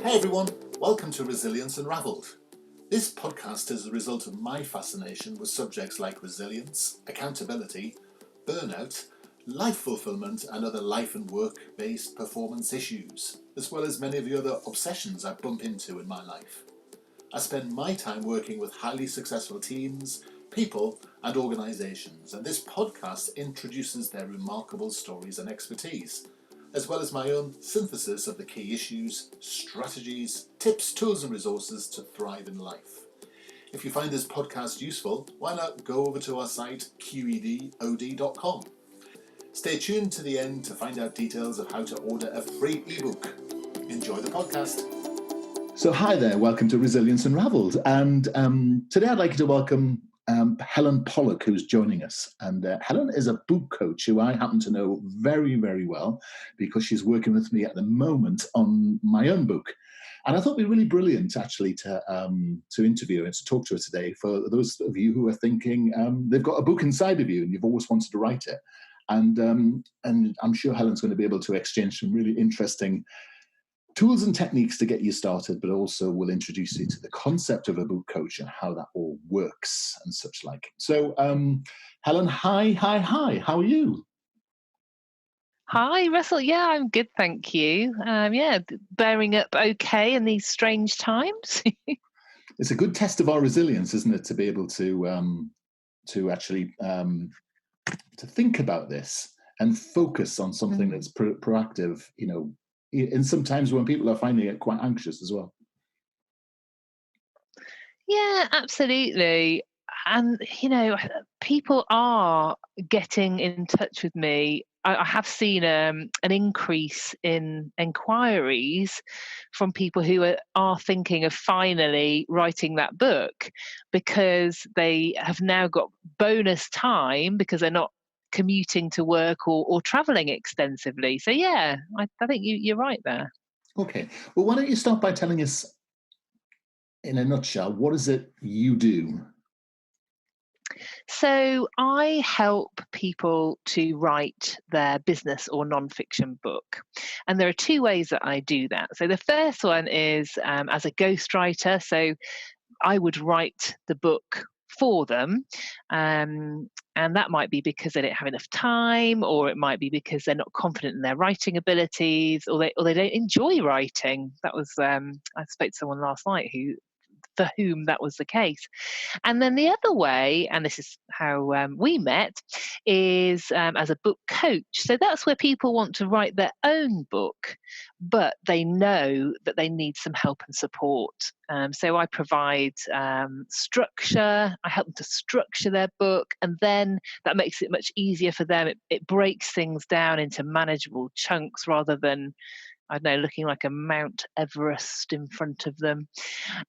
Hey everyone, welcome to Resilience Unravelled. This podcast is a result of my fascination with subjects like resilience, accountability, burnout, life fulfillment and other life and work-based performance issues, as well as many of the other obsessions I bump into in my life. I spend my time working with highly successful teams, people and organisations, and this podcast introduces their remarkable stories and expertise, as well as my own synthesis of the key issues, strategies, tips, tools and resources to thrive in life. If you find this podcast useful, why not go over to our site qedod.com. Stay tuned to the end to find out details of how to order a free ebook. Enjoy the podcast. So hi there, welcome to Resilience Unravelled. And today I'd like to welcome Helen Pollock, who's joining us. And Helen is a book coach who I happen to know very, very well because she's working with me at the moment on my own book. And I thought it'd be really brilliant actually to interview her and to talk to her today for those of you who are thinking they've got a book inside of you and you've always wanted to write it. And I'm sure Helen's going to be able to exchange some really interesting tools and techniques to get you started, but also will introduce you to the concept of a book coach and how that all works and such like. So, Helen, hi. How are you? Hi, Russell. Yeah, I'm good, thank you. Bearing up okay in these strange times. It's a good test of our resilience, isn't it, to be able to actually to think about this and focus on something that's proactive, you know, and sometimes when people are finding it quite anxious as well. Yeah, absolutely. And, you know, people are getting in touch with me. I have seen an increase in enquiries from people who are thinking of finally writing that book because they have now got bonus time because they're not commuting to work or traveling extensively. So, yeah, I think you're right there. Okay. Well, why don't you start by telling us, in a nutshell, what is it you do? So I help people to write their business or nonfiction book. And there are two ways that I do that. So the first one is as a ghostwriter. So I would write the book for them. And that might be because they don't have enough time, or it might be because they're not confident in their writing abilities, or they don't enjoy writing. That was I spoke to someone last night for whom that was the case. And then the other way, and this is how we met, is as a book coach. So that's where people want to write their own book, but they know that they need some help and support. So I provide structure, I help them to structure their book, and then that makes it much easier for them. It breaks things down into manageable chunks rather than, I don't know, looking like a Mount Everest in front of them.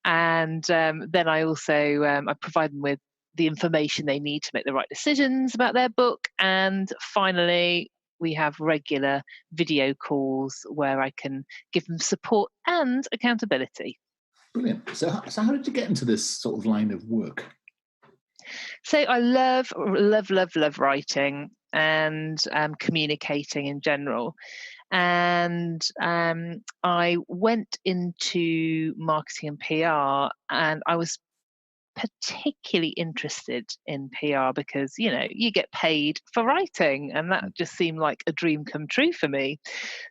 And then I also I provide them with the information they need to make the right decisions about their book. And finally, we have regular video calls where I can give them support and accountability. Brilliant. So how did you get into this sort of line of work? So I love writing and communicating in general. And I went into marketing and PR, and I was particularly interested in PR because, you know, you get paid for writing, and that just seemed like a dream come true for me.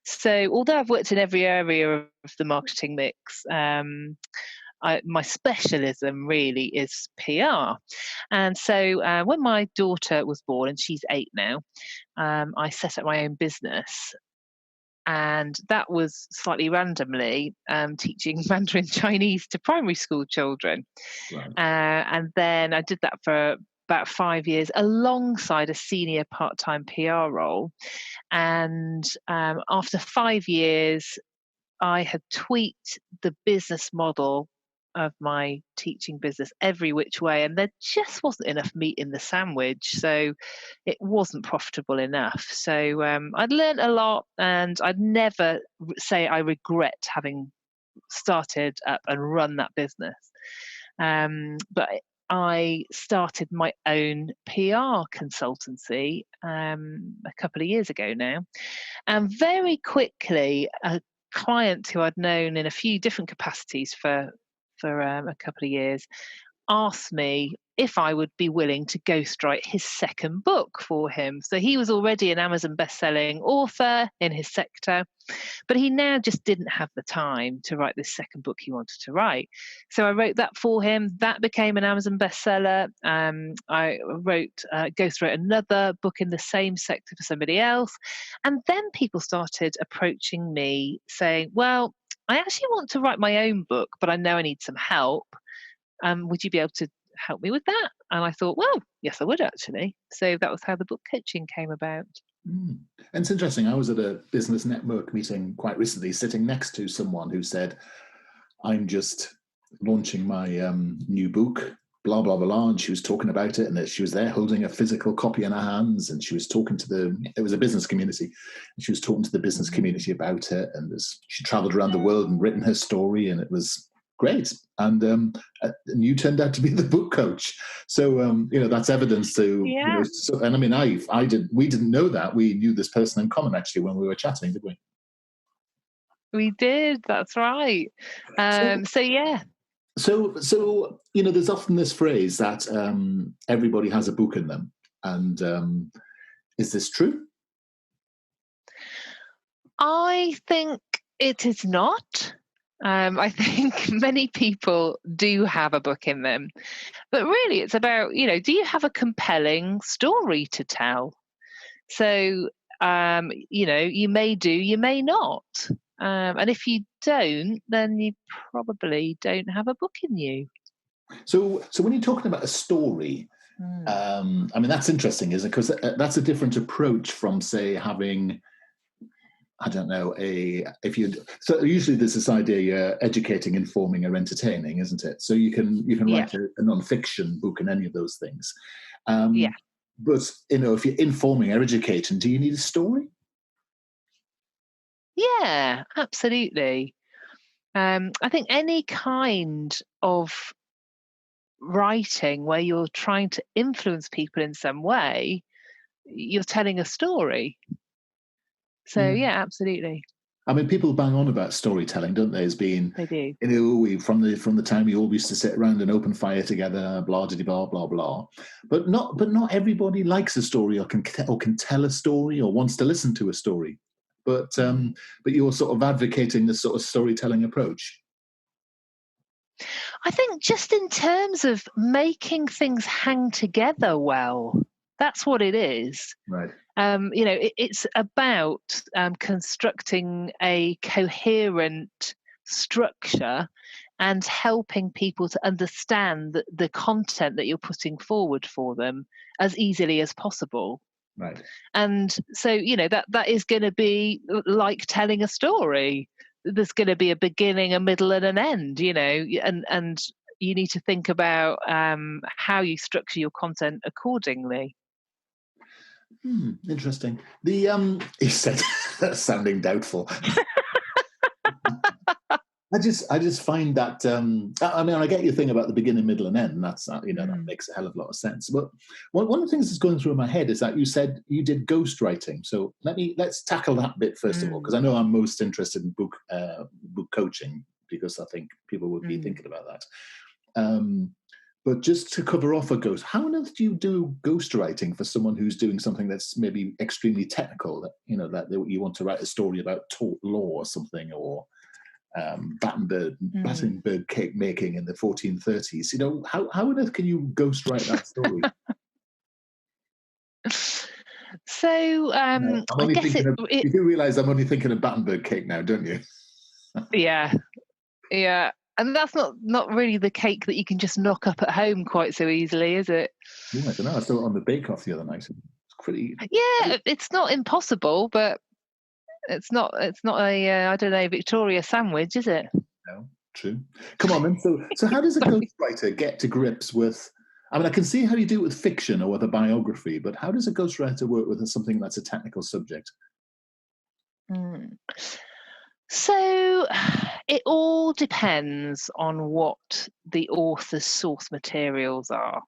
So although I've worked in every area of the marketing mix, my specialism really is PR. And so when my daughter was born, and she's 8 now, I set up my own business. And that was slightly randomly teaching Mandarin Chinese to primary school children. Right. And then I did that for about 5 years alongside a senior part-time PR role. And after 5 years, I had tweaked the business model of my teaching business every which way, and there just wasn't enough meat in the sandwich, so it wasn't profitable enough. So I'd learned a lot, and I'd never say I regret having started up and run that business. But I started my own PR consultancy a couple of years ago now, and very quickly a client who I'd known in a few different capacities for a couple of years asked me if I would be willing to ghostwrite his second book for him. So he was already an Amazon best-selling author in his sector, but he now just didn't have the time to write this second book he wanted to write. So I wrote that for him. That became an Amazon bestseller. I ghostwrote another book in the same sector for somebody else. And then people started approaching me saying, well, I actually want to write my own book, but I know I need some help. Would you be able to help me with that? And I thought, well, yes, I would actually. So that was how the book coaching came about. And it's interesting. I was at a business network meeting quite recently, sitting next to someone who said, I'm just launching my new book, blah, blah, blah. And she was talking about it, and that she was there holding a physical copy in her hands. And she was talking to it was a business community. And she was talking to the business community about it. And she traveled around the world and written her story, and it was great. And you turned out to be the book coach. So, that's evidence to, Yeah. And I mean, we didn't know that. We knew this person in common actually when we were chatting, did we? We did. That's right. So yeah. So there's often this phrase that everybody has a book in them. And is this true? I think it is not. I think many people do have a book in them. But really, it's about, do you have a compelling story to tell? So, you may do, you may not. And if you don't, then you probably don't have a book in you. So when you're talking about a story, I mean, that's interesting, isn't it? Because that's a different approach from, say, having, I don't know, so usually there's this idea you're educating, informing, or entertaining, isn't it? So you can write a non-fiction book and any of those things. Yeah. But if you're informing or educating, do you need a story? Yeah, absolutely. I think any kind of writing where you're trying to influence people in some way, you're telling a story. So yeah, absolutely. I mean, people bang on about storytelling, don't they? As being, They do. From the time we all used to sit around and open fire together, blah blah blah blah. But not everybody likes a story or can tell a story or wants to listen to a story. But you're sort of advocating this sort of storytelling approach. I think just in terms of making things hang together well, that's what it is. Right. It's about constructing a coherent structure and helping people to understand the content that you're putting forward for them as easily as possible. Right. And so, that is going to be like telling a story. There's going to be a beginning, a middle, and an end, and you need to think about how you structure your content accordingly. Interesting. The he said, sounding doubtful. I just find that I mean, I get your thing about the beginning, middle, and end. And that's that makes a hell of a lot of sense. But one of the things that's going through my head is that you said you did ghostwriting. So let's tackle that bit first of all, because I know I'm most interested in book coaching, because I think people would be thinking about that. But just to cover off how on earth do you do ghostwriting for someone who's doing something that's maybe extremely technical? That that you want to write a story about tort law or something, or batting bird cake making in the 1430s. How on earth can you ghostwrite that story? So I guess you do realise I'm only thinking of Battenberg cake now, don't you? Yeah. And that's not really the cake that you can just knock up at home quite so easily, is it? Yeah, I don't know. I saw it on the Bake Off the other night. It's pretty. Yeah, it's not impossible, but it's not a I don't know, Victoria sandwich, is it? No, true. Come on then. So how does a ghostwriter get to grips with? I mean, I can see how you do it with fiction or with a biography, but how does a ghostwriter work with something that's a technical subject? So it all depends on what the author's source materials are.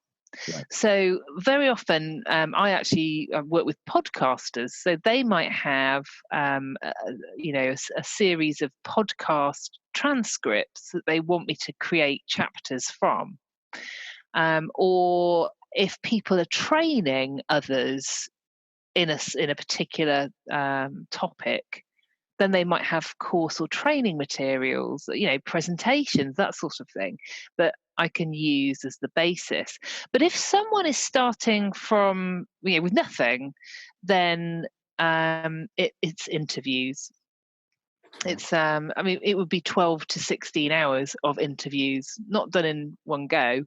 Right. So very often, I actually work with podcasters. So they might have, a series of podcast transcripts that they want me to create chapters from. Or if people are training others in a particular topic, then they might have course or training materials, presentations, that sort of thing, that I can use as the basis. But if someone is starting from, with nothing, then it's interviews. It's it would be 12 to 16 hours of interviews, not done in one go.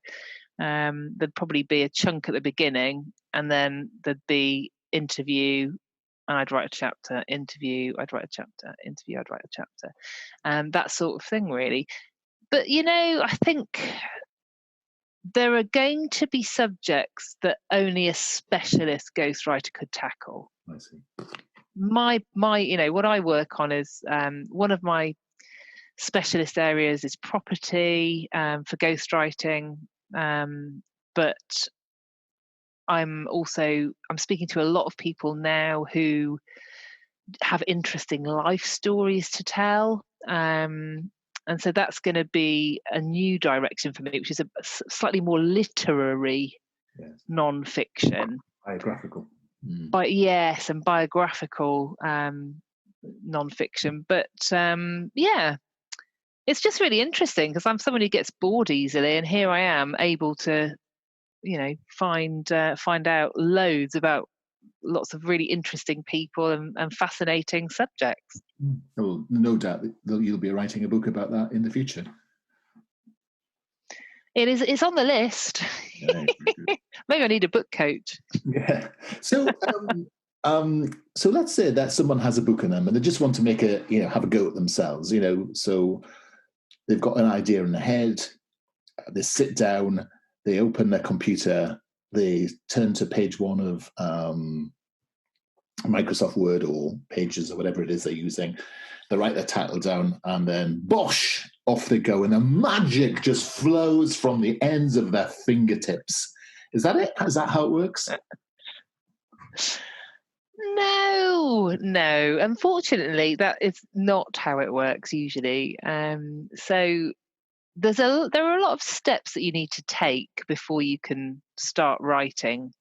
There'd probably be a chunk at the beginning, and then there'd be interview, and I'd write a chapter, interview, I'd write a chapter, interview, I'd write a chapter, and that sort of thing, really. But I think there are going to be subjects that only a specialist ghostwriter could tackle. I see. My what I work on is one of my specialist areas is property for ghostwriting, but I'm speaking to a lot of people now who have interesting life stories to tell. And so that's going to be a new direction for me, which is a slightly more literary non-fiction. Biographical. But yes, and biographical non-fiction. But it's just really interesting because I'm someone who gets bored easily, and here I am able to, find out loads about lots of really interesting people and fascinating subjects. Well, no doubt that you'll be writing a book about that in the future. It's on the list. Yeah, maybe I need a book coach. Yeah. So so let's say that someone has a book in them and they just want to make have a go at themselves, so they've got an idea in their head, they sit down, they open their computer, they turn to page 1 of Microsoft Word or Pages or whatever it is they're using. They write their title down, and then bosh, off they go, and the magic just flows from the ends of their fingertips. Is that it? Is that how it works? No. Unfortunately, that is not how it works usually. So there are a lot of steps that you need to take before you can start writing,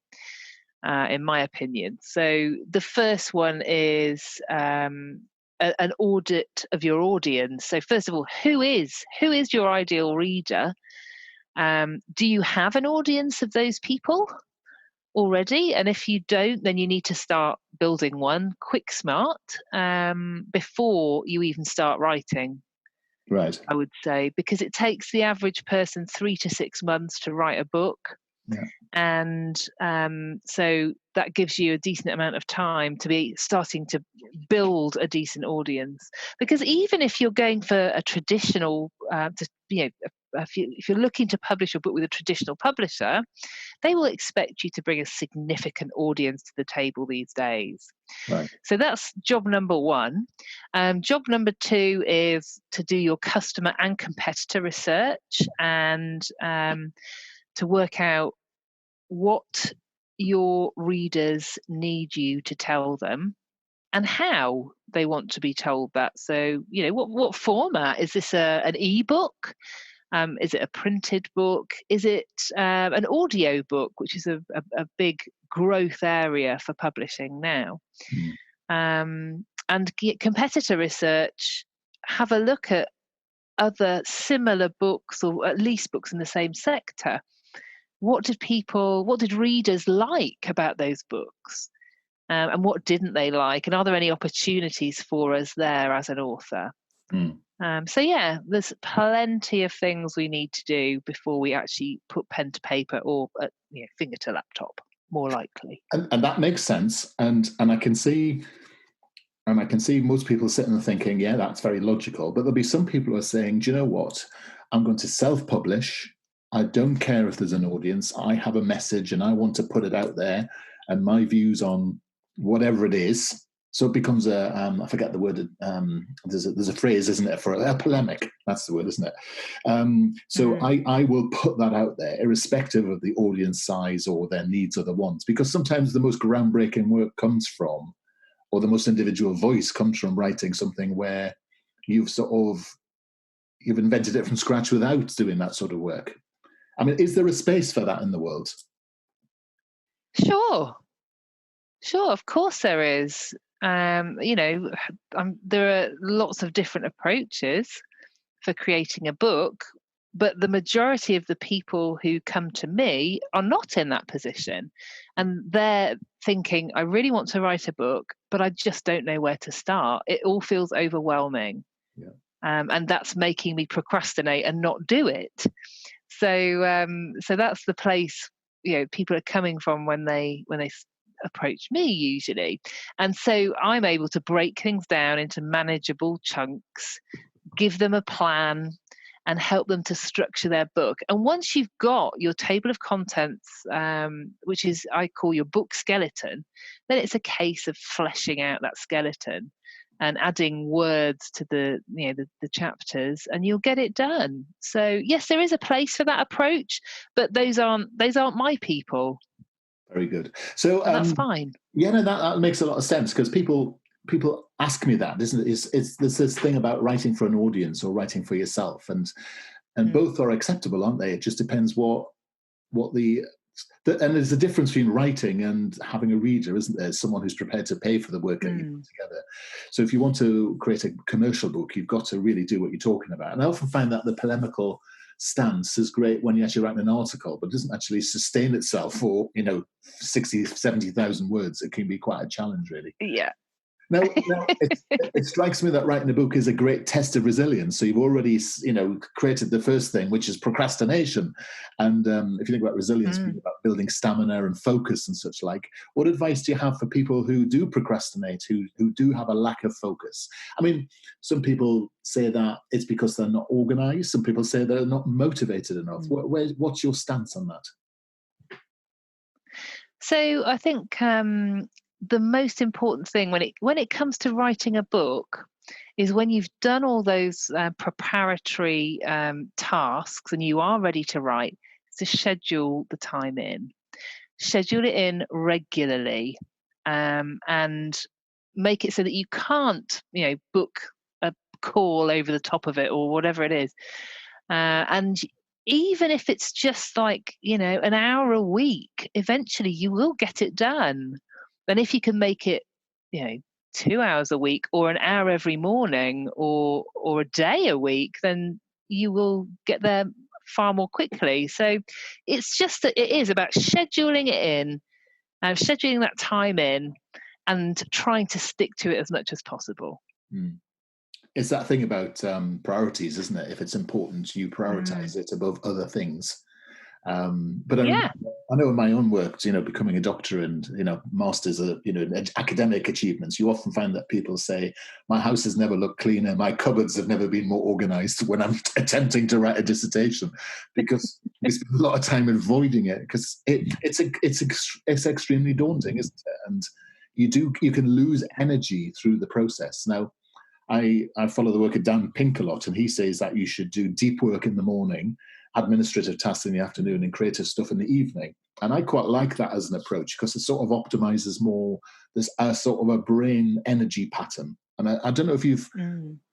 in my opinion. So the first one is an audit of your audience. So first of all, who is your ideal reader? Do you have an audience of those people already? And if you don't, then you need to start building one quick, smart, before you even start writing. Right. I would say, because it takes the average person 3 to 6 months to write a book. Yeah. And so that gives you a decent amount of time to be starting to build a decent audience. Because even if you're going for a traditional, if you're looking to publish a book with a traditional publisher, they will expect you to bring a significant audience to the table these days. Right. So that's job number 1. Job number 2 is to do your customer and competitor research, and to work out what your readers need you to tell them and how they want to be told that. So, what format? Is this an ebook? Is it a printed book? Is it an audio book, which is a big growth area for publishing now? And competitor research, have a look at other similar books, or at least books in the same sector. What did readers like about those books? And what didn't they like? And are there any opportunities for us there as an author? So there's plenty of things we need to do before we actually put pen to paper, or finger to laptop, more likely. And that makes sense. And I can see most people sitting and thinking, yeah, that's very logical. But there'll be some people who are saying, do you know what? I'm going to self-publish. I don't care if there's an audience. I have a message and I want to put it out there. And my views on whatever it is So it becomes I forget the word. There's a phrase, isn't it, for a polemic? That's the word, isn't it? So I will put that out there, irrespective of the audience size or their needs or their wants, because sometimes the most groundbreaking work comes from, or the most individual voice comes from writing something where you've invented it from scratch without doing that sort of work. I mean, is there a space for that in the world? Sure, of course there is. There are lots of different approaches for creating a book, but the majority of the people who come to me are not in that position. And they're thinking, I really want to write a book, but I just don't know where to start. It all feels overwhelming. Yeah. And that's making me procrastinate and not do it. So that's the place people are coming from when they approach me usually. And so I'm able to break things down into manageable chunks, give them a plan, and help them to structure their book. And once you've got your table of contents, which is I call your book skeleton, then it's a case of fleshing out that skeleton and adding words to the chapters, and you'll get it done. So yes, there is a place for that approach, but those aren't my people. Very good. So and that's fine. Yeah, no, that makes a lot of sense, because people ask me that, isn't it? It's there's this thing about writing for an audience or writing for yourself, and both are acceptable, aren't they? It just depends what the and there's a difference between writing and having a reader, isn't there? Someone who's prepared to pay for the work that you put together. So if you want to create a commercial book, you've got to really do what you're talking about. And I often find that the polemical stance is great when you actually write an article, but it doesn't actually sustain itself for 60, 70,000 words. It can be quite a challenge, really. Yeah. Now it strikes me that writing a book is a great test of resilience. So you've already, created the first thing, which is procrastination. And if you think about resilience being about building stamina and focus and such like, what advice do you have for people who do procrastinate, who do have a lack of focus? I mean, some people say that it's because they're not organized. Some people say they're not motivated enough. What's your stance on that? So I think the most important thing when it comes to writing a book is when you've done all those preparatory tasks and you are ready to write, to schedule the time in. Schedule it in regularly, and make it so that you can't, book a call over the top of it or whatever it is. And even if it's just like, an hour a week, eventually you will get it done. And if you can make it, 2 hours a week or an hour every morning or a day a week, then you will get there far more quickly. So it's just that it is about scheduling it in, scheduling that time in, and trying to stick to it as much as possible. It's that thing about priorities, isn't it? If it's important, you prioritize it above other things. But I know in my own work, becoming a doctor and, masters, academic achievements, you often find that people say, my house has never looked cleaner, my cupboards have never been more organized when I'm attempting to write a dissertation, because we spend a lot of time avoiding it, because it's extremely daunting, isn't it? And you can lose energy through the process. Now, I follow the work of Dan Pink a lot, and he says that you should do deep work in the morning, administrative tasks in the afternoon, and creative stuff in the evening. And I quite like that as an approach, because it sort of optimizes more. There's a sort of a brain energy pattern. And I don't know if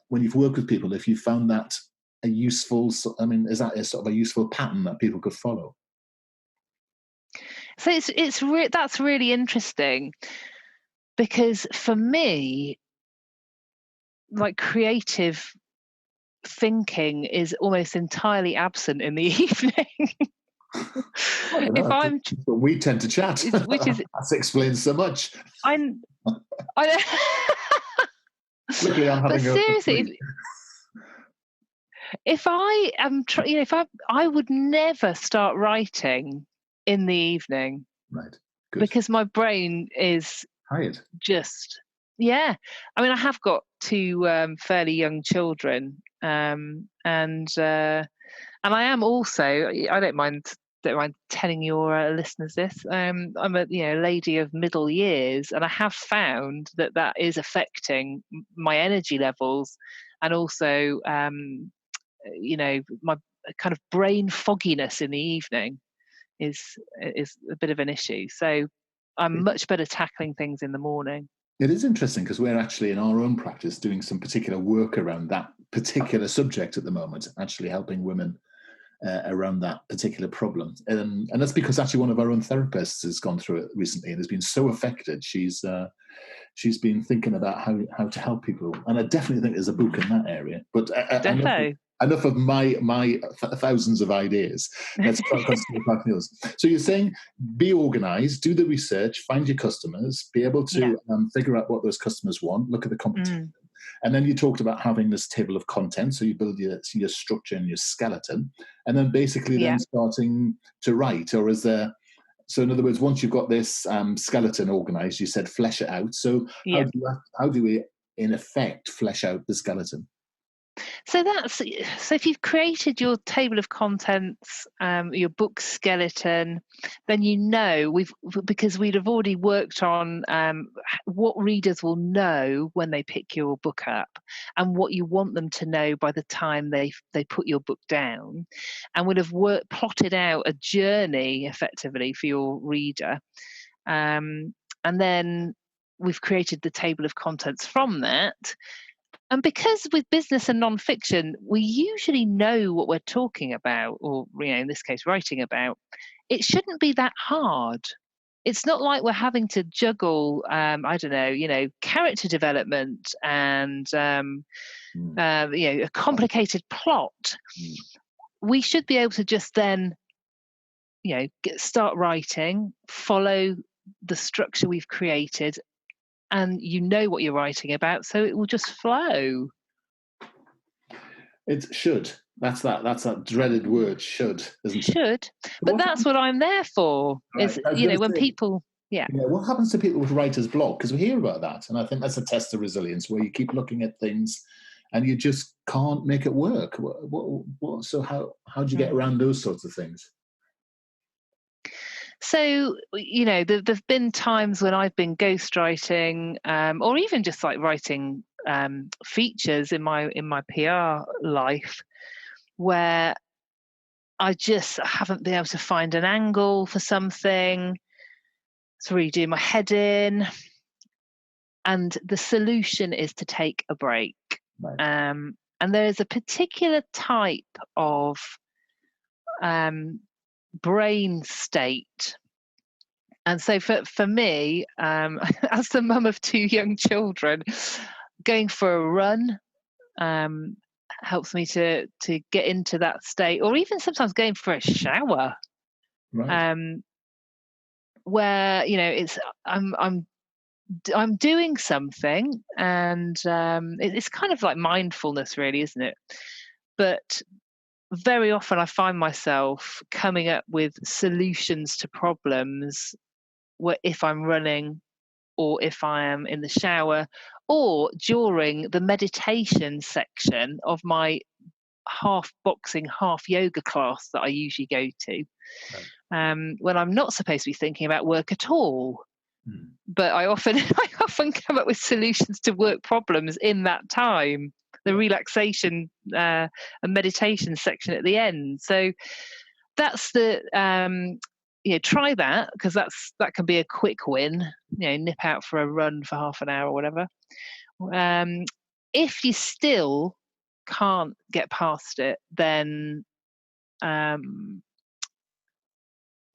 when you've worked with people, if you found that a useful, is that a sort of a useful pattern that people could follow? So that's really interesting, because for me, like, creative thinking is almost entirely absent in the evening. We tend to chat, which is that explains so much. I Luckily, I'm having but seriously, if I am, I would never start writing in the evening, right? Good. Because my brain is tired. Just I mean, I have got two fairly young children, and I am also, I don't mind don't mind telling your listeners this. I'm a lady of middle years, and I have found that is affecting my energy levels, and also my kind of brain fogginess in the evening is a bit of an issue. So I'm much better tackling things in the morning. It is interesting because we're actually in our own practice doing some particular work around that particular subject at the moment, actually helping women around that particular problem. And that's because actually one of our own therapists has gone through it recently and has been so affected. She's been thinking about how to help people. And I definitely think there's a book in that area. But enough of my thousands of ideas. Let's concentrate on yours. So you're saying be organized, do the research, find your customers, be able to figure out what those customers want, look at the competition. And then you talked about having this table of content. So you build your structure and your skeleton, and then basically then starting to write. Or is there... So in other words, once you've got this skeleton organized, you said flesh it out. So how do we, in effect, flesh out the skeleton? So if you've created your table of contents, your book skeleton, then because we'd have already worked on what readers will know when they pick your book up, and what you want them to know by the time they put your book down, and would have plotted out a journey effectively for your reader, and then we've created the table of contents from that. And because with business and nonfiction, we usually know what we're talking about, or in this case, writing about, it shouldn't be that hard. It's not like we're having to juggle, character development and, a complicated plot. We should be able to just then, start writing, follow the structure we've created, and what you're writing about, so it will just flow. It should. That's that dreaded word, should, isn't it? Should. But that's what I'm there for. Right. Is, when people... what happens to people with writer's block? Because we hear about that, and I think that's a test of resilience, where you keep looking at things and you just can't make it work. So how do you get around those sorts of things? So, there've been times when I've been ghostwriting, or even just like writing features in my PR life, where I just haven't been able to find an angle for something. It's really doing my head in. And the solution is to take a break. Right. And there is a particular type of brain state. And so for me, as the mum of 2 young children, going for a run helps me to get into that state, or even sometimes going for a shower, where it's I'm doing something, and it's kind of like mindfulness, really, isn't it? But very often I find myself coming up with solutions to problems, where if I'm running, or if I am in the shower, or during the meditation section of my half boxing, half yoga class that I usually go to, when I'm not supposed to be thinking about work at all. But I often come up with solutions to work problems in that time, the relaxation and meditation section at the end. So that's the try that, because that can be a quick win. Nip out for a run for half an hour or whatever. If you still can't get past it, then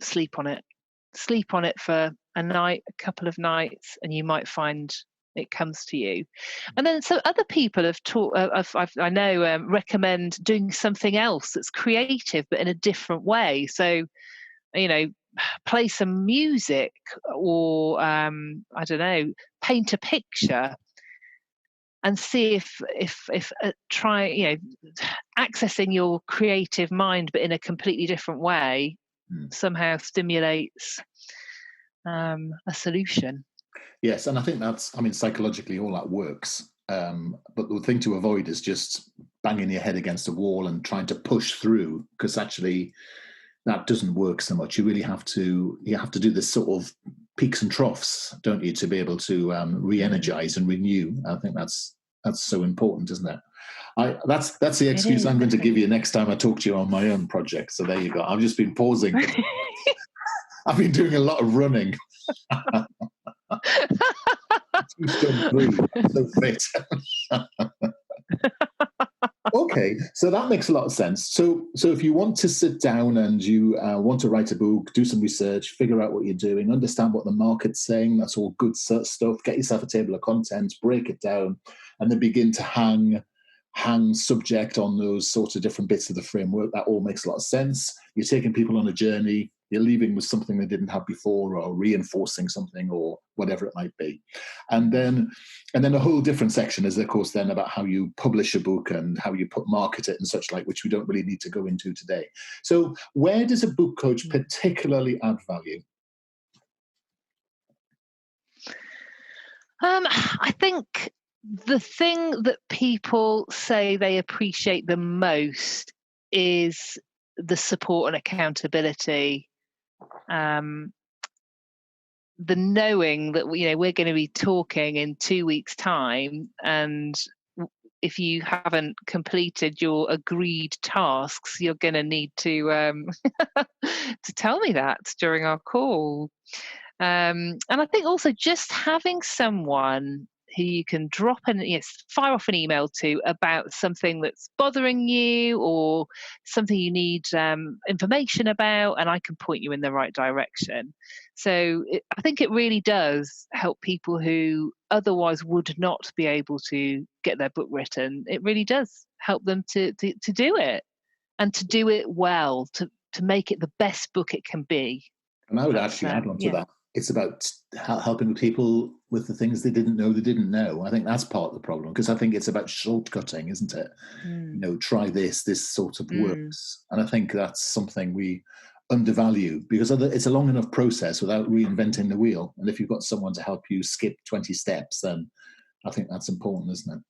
sleep on it for a night, a couple of nights, and you might find it comes to you. And then so other people have recommend doing something else that's creative but in a different way. So play some music, or paint a picture, and see if try accessing your creative mind but in a completely different way somehow stimulates a solution. Yes, and I think psychologically all that works. But the thing to avoid is just banging your head against a wall and trying to push through, because actually that doesn't work so much. You really have to do this sort of peaks and troughs, don't you, to be able to re-energize and renew. I think that's so important, isn't it? That's the excuse I'm going to give you next time I talk to you on my own project. So there you go. I've just been pausing. I've been doing a lot of running. So fit. Okay, so that makes a lot of sense. So if you want to sit down and you want to write a book, do some research, figure out what you're doing, understand what the market's saying, that's all good stuff. Get yourself a table of contents, break it down, and then begin to hang subject on those sorts of different bits of the framework. That all makes a lot of sense. You're taking people on a journey. You're leaving with something they didn't have before, or reinforcing something, or whatever it might be. And then a whole different section is, of course, then about how you publish a book and how you market it and such like, which we don't really need to go into today. So where does a book coach particularly add value? I think the thing that people say they appreciate the most is the support and accountability. The knowing that we're going to be talking in 2 weeks' time, and if you haven't completed your agreed tasks, you're going to need to to tell me that during our call. And I think also just having someone who you can fire off an email to about something that's bothering you, or something you need information about, and I can point you in the right direction. So I think it really does help people who otherwise would not be able to get their book written. It really does help them to do it, and to do it well, to make it the best book it can be. And I would actually add on to that. It's about helping people with the things they didn't know. I think that's part of the problem, because I think it's about shortcutting, isn't it? Try this sort of works. And I think that's something we undervalue, because it's a long enough process without reinventing the wheel. And if you've got someone to help you skip 20 steps, then I think that's important, isn't it?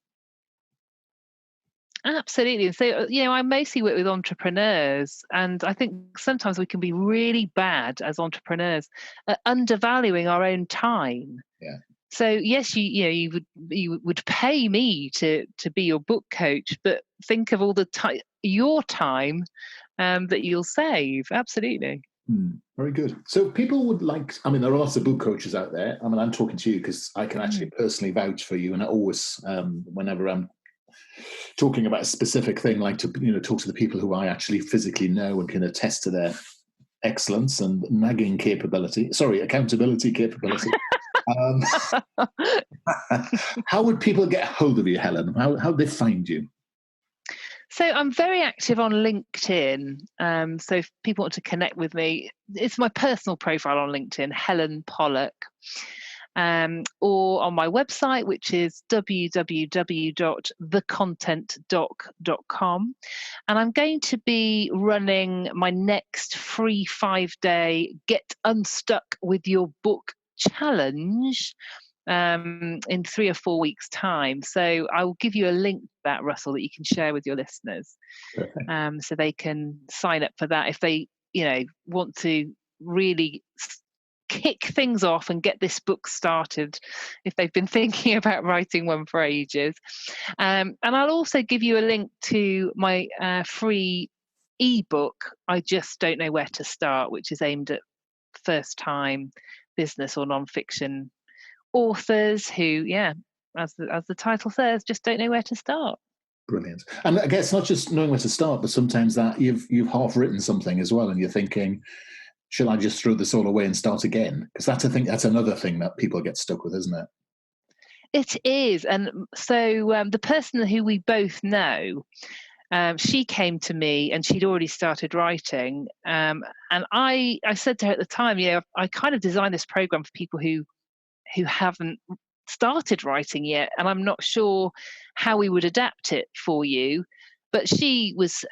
Absolutely. So, I mostly work with entrepreneurs, and I think sometimes we can be really bad as entrepreneurs at undervaluing our own time. Yeah. So yes, you would pay me to be your book coach, but think of all the time, your time, that you'll save. Absolutely. Very good. So people would there are lots of book coaches out there. I'm talking to you because I can actually personally vouch for you, and I always, whenever I'm talking about a specific thing, like to talk to the people who I actually physically know and can attest to their excellence and accountability capability. How would people get hold of you, Helen? How would they find you? So I'm very active on LinkedIn. So if people want to connect with me, it's my personal profile on LinkedIn, Helen Pollock. Or on my website, which is www.thecontentdoc.com. And I'm going to be running my next free 5-day Get Unstuck with Your Book challenge in 3 or 4 weeks' time. So I will give you a link to that, Russell, that you can share with your listeners. So they can sign up for that if they want to really kick things off and get this book started, if they've been thinking about writing one for ages. And I'll also give you a link to my free ebook, I Just Don't Know Where to Start, which is aimed at first-time business or non-fiction authors who, as the title says, just don't know where to start. Brilliant. And I guess not just knowing where to start, but sometimes that you've half written something as well, and you're thinking, shall I just throw this all away and start again? Because that's another thing that people get stuck with, isn't it? It is. And so the person who we both know, she came to me and she'd already started writing. And I said to her at the time, I kind of designed this program for people who haven't started writing yet, and I'm not sure how we would adapt it for you. But she was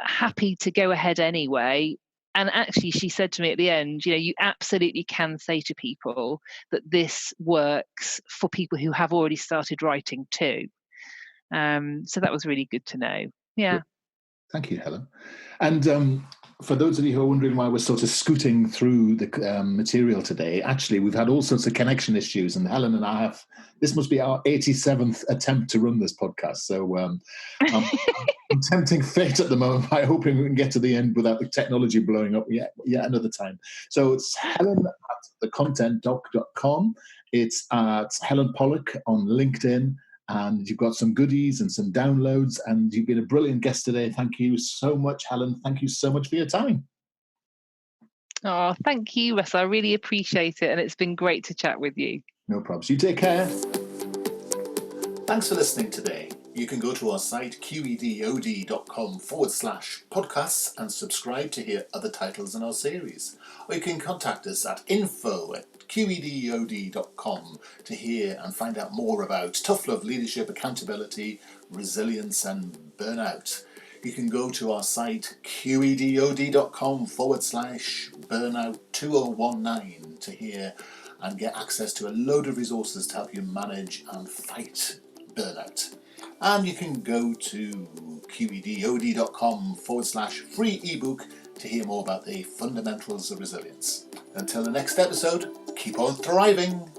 happy to go ahead anyway. And actually, she said to me at the end, you absolutely can say to people that this works for people who have already started writing too. So that was really good to know. Yeah. Thank you, Helen. And for those of you who are wondering why we're sort of scooting through the material today, actually, we've had all sorts of connection issues, and Helen and I this must be our 87th attempt to run this podcast. So I'm tempting fate at the moment by hoping we can get to the end without the technology blowing up yet another time. So it's Helen at thecontentdoc.com. It's at Helen Pollock on LinkedIn. And you've got some goodies and some downloads, and you've been a brilliant guest today. Thank you so much, Helen. Thank you so much for your time. Oh, thank you, Russ. I really appreciate it, and it's been great to chat with you. No problems. You take care. Thanks for listening today. You can go to our site qedod.com/podcasts and subscribe to hear other titles in our series. Or you can contact us at info@qedod.com to hear and find out more about tough love, leadership, accountability, resilience and burnout. You can go to our site qedod.com/burnout2019 to hear and get access to a load of resources to help you manage and fight burnout. And you can go to qedod.com/free ebook to hear more about the fundamentals of resilience. Until the next episode, keep on thriving.